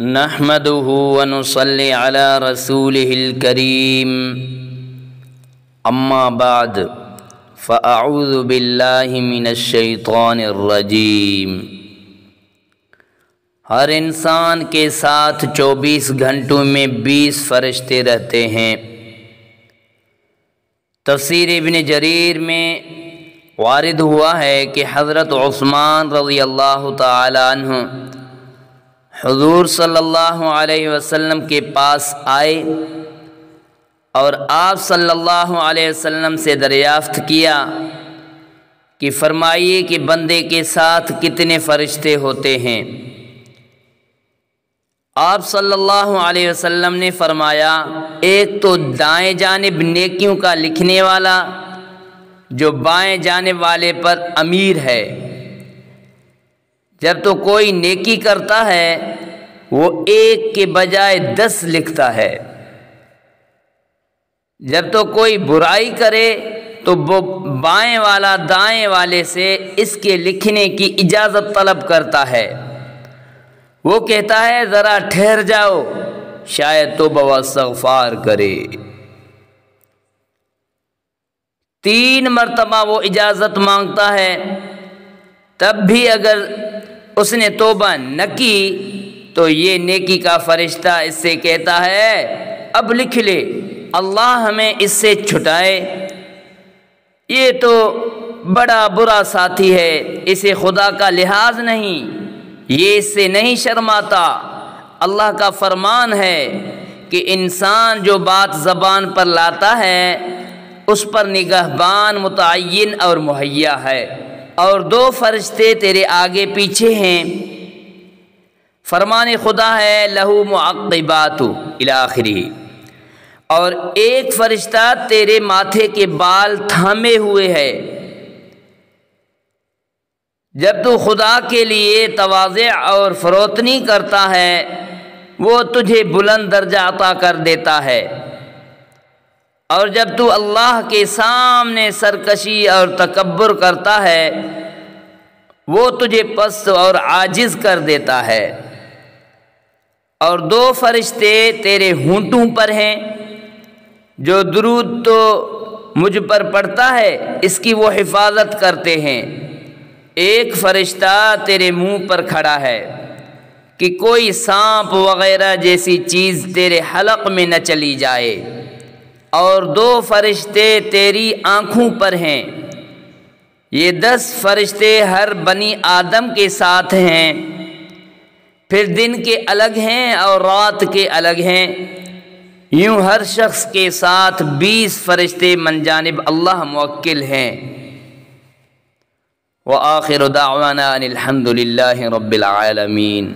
نحمده ونصلي على رسوله الكريم اما بعد فاعوذ باللہ من الشیطان الرجیم۔ ہر انسان کے ساتھ 24 گھنٹوں میں 20 فرشتے رہتے ہیں۔ تفسیر ابن جریر میں وارد ہوا ہے کہ حضرت عثمان رضی اللہ تعالی عنہ حضور صلی اللہ علیہ وسلم کے پاس آئے اور آپ صلی اللہ علیہ وسلم سے دریافت کیا کہ فرمائیے کہ بندے کے ساتھ کتنے فرشتے ہوتے ہیں؟ آپ صلی اللہ علیہ وسلم نے فرمایا، ایک تو دائیں جانب نیکیوں کا لکھنے والا جو بائیں جانب والے پر امیر ہے۔ جب تو کوئی نیکی کرتا ہے وہ ایک کے بجائے 10 لکھتا ہے، جب تو کوئی برائی کرے تو وہ بائیں والا دائیں والے سے اس کے لکھنے کی اجازت طلب کرتا ہے۔ وہ کہتا ہے ذرا ٹھہر جاؤ، شاید توبہ و استغفار کرے۔ 3 مرتبہ وہ اجازت مانگتا ہے، تب بھی اگر اس نے توبہ نہ کی تو یہ نیکی کا فرشتہ اس سے کہتا ہے اب لکھ لے، اللہ ہمیں اس سے چھٹائے، یہ تو بڑا برا ساتھی ہے، اسے خدا کا لحاظ نہیں، یہ اس سے نہیں شرماتا۔ اللہ کا فرمان ہے کہ انسان جو بات زبان پر لاتا ہے اس پر نگہبان متعین اور مہیا ہے، اور 2 فرشتے تیرے آگے پیچھے ہیں۔ فرمان خدا ہے لہو معقبات الی آخرہ، اور ایک فرشتہ تیرے ماتھے کے بال تھامے ہوئے ہے۔ جب تو خدا کے لیے تواضع اور فروتنی کرتا ہے وہ تجھے بلند درجہ عطا کر دیتا ہے، اور جب تو اللہ کے سامنے سرکشی اور تکبر کرتا ہے وہ تجھے پست اور عاجز کر دیتا ہے۔ اور 2 فرشتے تیرے ہونٹوں پر ہیں، جو درود تو مجھ پر پڑھتا ہے اس کی وہ حفاظت کرتے ہیں۔ ایک فرشتہ تیرے منہ پر کھڑا ہے کہ کوئی سانپ وغیرہ جیسی چیز تیرے حلق میں نہ چلی جائے، اور 2 فرشتے تیری آنکھوں پر ہیں۔ یہ 10 فرشتے ہر بنی آدم کے ساتھ ہیں، پھر دن کے الگ ہیں اور رات کے الگ ہیں، یوں ہر شخص کے ساتھ 20 فرشتے من جانب اللہ موکل ہیں۔ وآخر دعوانا ان الحمد للہ رب العالمین۔